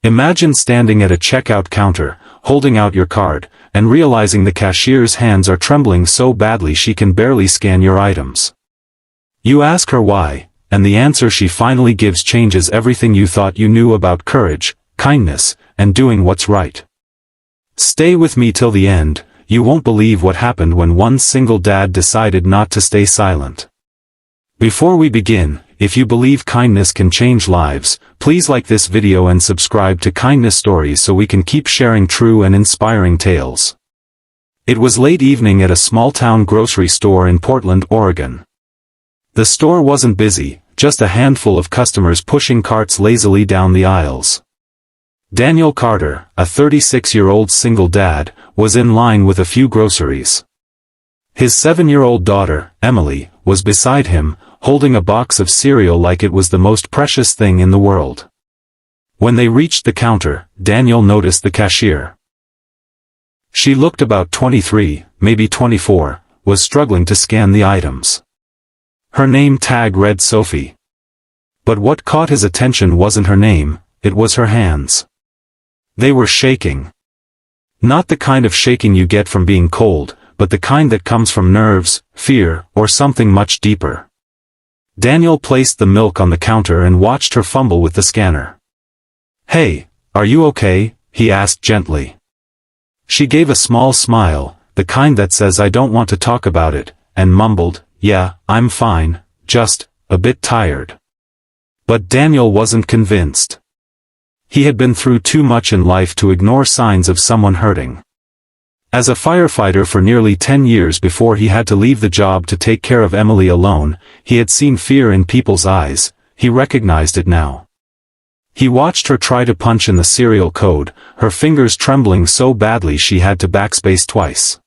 Imagine standing at a checkout counter, holding out your card, and realizing the cashier's hands are trembling so badly she can barely scan your items. You ask her why, and the answer she finally gives changes everything you thought you knew about courage, kindness, and doing what's right. Stay with me till the end. You won't believe what happened when one single dad decided not to stay silent. Before we begin, if you believe kindness can change lives, please like this video and subscribe to Kindness Stories so we can keep sharing true and inspiring tales. It was late evening at a small-town grocery store in Portland, Oregon. The store wasn't busy, just a handful of customers pushing carts lazily down the aisles. Daniel Carter, a 36-year-old single dad, was in line with a few groceries. His 7-year-old daughter, Emily, was beside him, holding a box of cereal like it was the most precious thing in the world. When they reached the counter, Daniel noticed the cashier. She looked about 23, maybe 24, was struggling to scan the items. Her name tag read Sophie. But what caught his attention wasn't her name, it was her hands. They were shaking. Not the kind of shaking you get from being cold, but the kind that comes from nerves, fear, or something much deeper. Daniel placed the milk on the counter and watched her fumble with the scanner. "Hey, are you okay?" he asked gently. She gave a small smile, the kind that says I don't want to talk about it, and mumbled, "Yeah, I'm fine, just a bit tired." But Daniel wasn't convinced. He had been through too much in life to ignore signs of someone hurting. As a firefighter for nearly 10 years before he had to leave the job to take care of Emily alone, he had seen fear in people's eyes. He recognized it now. He watched her try to punch in the serial code, her fingers trembling so badly she had to backspace twice.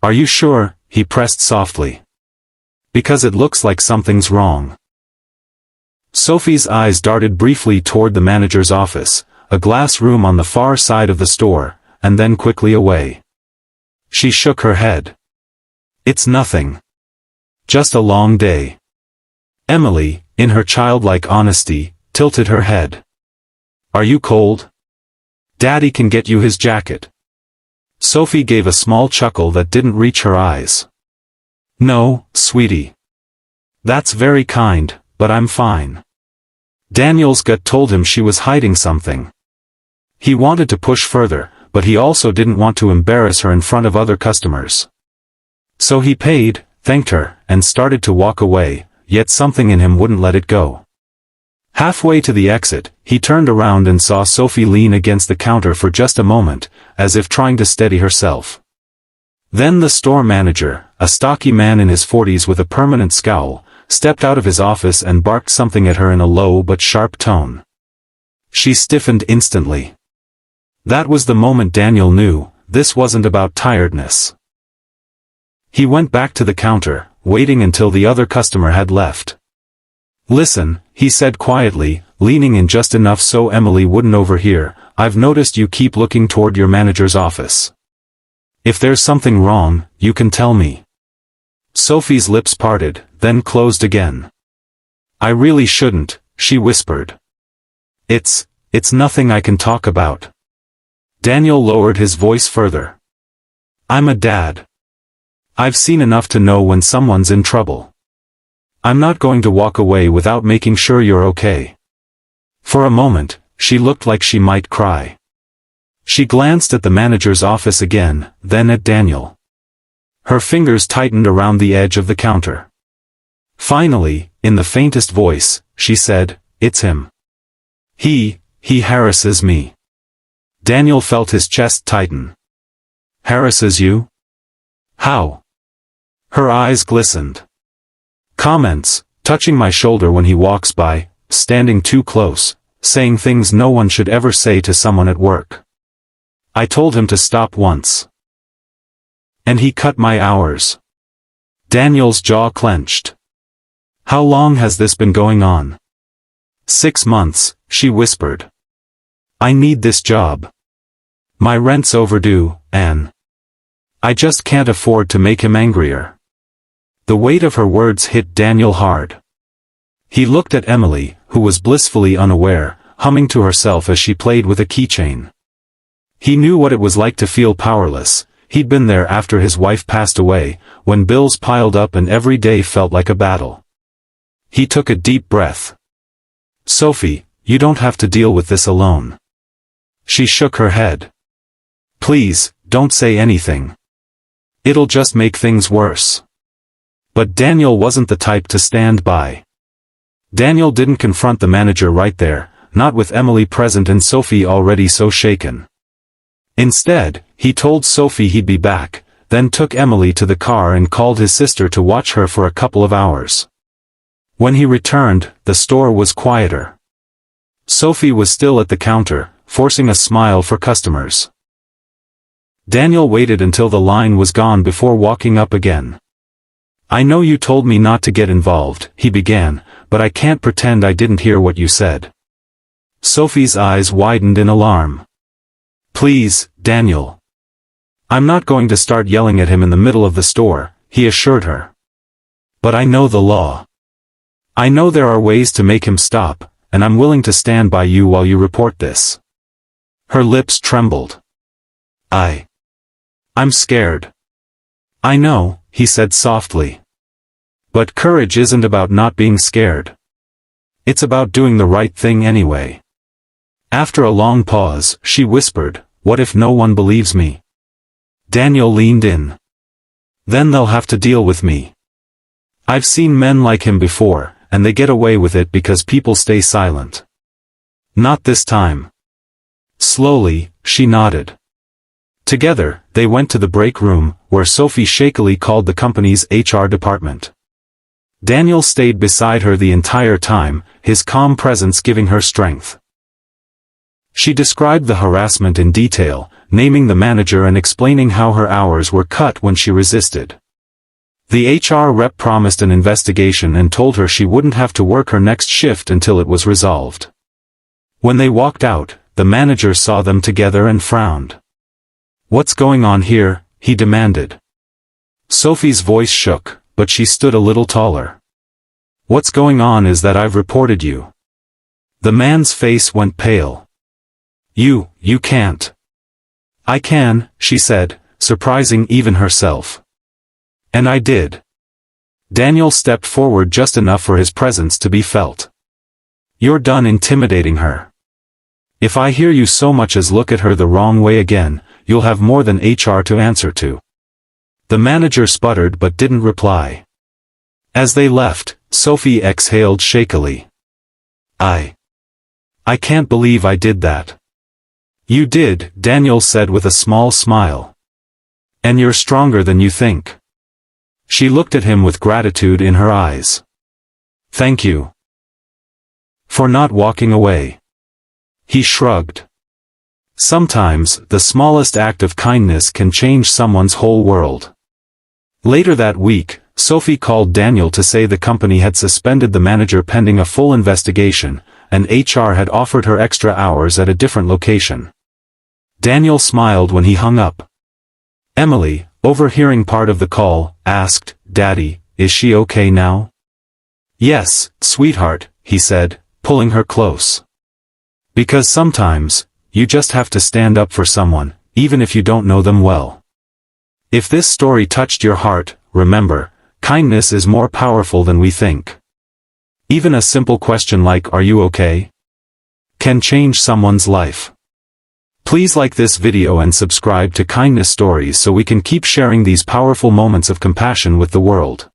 "Are you sure?" he pressed softly. "Because it looks like something's wrong." Sophie's eyes darted briefly toward the manager's office, a glass room on the far side of the store, and then quickly away. She shook her head. "It's nothing. Just a long day." Emily, in her childlike honesty, tilted her head. "Are you cold? Daddy can get you his jacket." Sophie gave a small chuckle that didn't reach her eyes. "No, sweetie. That's very kind, but I'm fine." Daniel's gut told him she was hiding something. He wanted to push further, but he also didn't want to embarrass her in front of other customers. So he paid, thanked her, and started to walk away, yet something in him wouldn't let it go. Halfway to the exit, he turned around and saw Sophie lean against the counter for just a moment, as if trying to steady herself. Then the store manager, a stocky man in his 40s with a permanent scowl, stepped out of his office and barked something at her in a low but sharp tone. She stiffened instantly. That was the moment Daniel knew, this wasn't about tiredness. He went back to the counter, waiting until the other customer had left. "Listen," he said quietly, leaning in just enough so Emily wouldn't overhear, "I've noticed you keep looking toward your manager's office. If there's something wrong, you can tell me." Sophie's lips parted, then closed again. "I really shouldn't," she whispered. It's nothing I can talk about." Daniel lowered his voice further. "I'm a dad. I've seen enough to know when someone's in trouble. I'm not going to walk away without making sure you're okay." For a moment, she looked like she might cry. She glanced at the manager's office again, then at Daniel. Her fingers tightened around the edge of the counter. Finally, in the faintest voice, she said, "It's him. He harasses me." Daniel felt his chest tighten. "Harasses you? How?" Her eyes glistened. "Comments, touching my shoulder when he walks by, standing too close, saying things no one should ever say to someone at work. I told him to stop once. And he cut my hours." Daniel's jaw clenched. "How long has this been going on?" "6 months, she whispered. "I need this job. My rent's overdue, and I just can't afford to make him angrier." The weight of her words hit Daniel hard. He looked at Emily, who was blissfully unaware, humming to herself as she played with a keychain. He knew what it was like to feel powerless. He'd been there after his wife passed away, when bills piled up and every day felt like a battle. He took a deep breath. "Sophie, you don't have to deal with this alone." She shook her head. "Please, don't say anything. It'll just make things worse." But Daniel wasn't the type to stand by. Daniel didn't confront the manager right there, not with Emily present and Sophie already so shaken. Instead, he told Sophie he'd be back, then took Emily to the car and called his sister to watch her for a couple of hours. When he returned, the store was quieter. Sophie was still at the counter, forcing a smile for customers. Daniel waited until the line was gone before walking up again. "I know you told me not to get involved," he began, "but I can't pretend I didn't hear what you said." Sophie's eyes widened in alarm. "Please, Daniel." "I'm not going to start yelling at him in the middle of the store," he assured her. "But I know the law. I know there are ways to make him stop, and I'm willing to stand by you while you report this." Her lips trembled. I'm scared." "I know," he said softly. "But courage isn't about not being scared. It's about doing the right thing anyway." After a long pause, she whispered, "What if no one believes me?" Daniel leaned in. "Then they'll have to deal with me. I've seen men like him before, and they get away with it because people stay silent. Not this time." Slowly, she nodded. Together, they went to the break room, where Sophie shakily called the company's HR department. Daniel stayed beside her the entire time, his calm presence giving her strength. She described the harassment in detail, naming the manager and explaining how her hours were cut when she resisted. The HR rep promised an investigation and told her she wouldn't have to work her next shift until it was resolved. When they walked out, the manager saw them together and frowned. "What's going on here?" he demanded. Sophie's voice shook, but she stood a little taller. "What's going on is that I've reported you." The man's face went pale. You can't." "I can," she said, surprising even herself. "And I did." Daniel stepped forward just enough for his presence to be felt. "You're done intimidating her. If I hear you so much as look at her the wrong way again, you'll have more than HR to answer to." The manager sputtered but didn't reply. As they left, Sophie exhaled shakily. I can't believe I did that." "You did," Daniel said with a small smile. "And you're stronger than you think." She looked at him with gratitude in her eyes. "Thank you for not walking away." He shrugged. Sometimes, the smallest act of kindness can change someone's whole world. Later that week, Sophie called Daniel to say the company had suspended the manager pending a full investigation, and HR had offered her extra hours at a different location. Daniel smiled when he hung up. Emily, overhearing part of the call, asked, "Daddy, is she okay now?" "Yes, sweetheart," he said, pulling her close. "Because sometimes, you just have to stand up for someone, even if you don't know them well." If this story touched your heart, remember, kindness is more powerful than we think. Even a simple question like "Are you okay?" can change someone's life. Please like this video and subscribe to Kindness Stories so we can keep sharing these powerful moments of compassion with the world.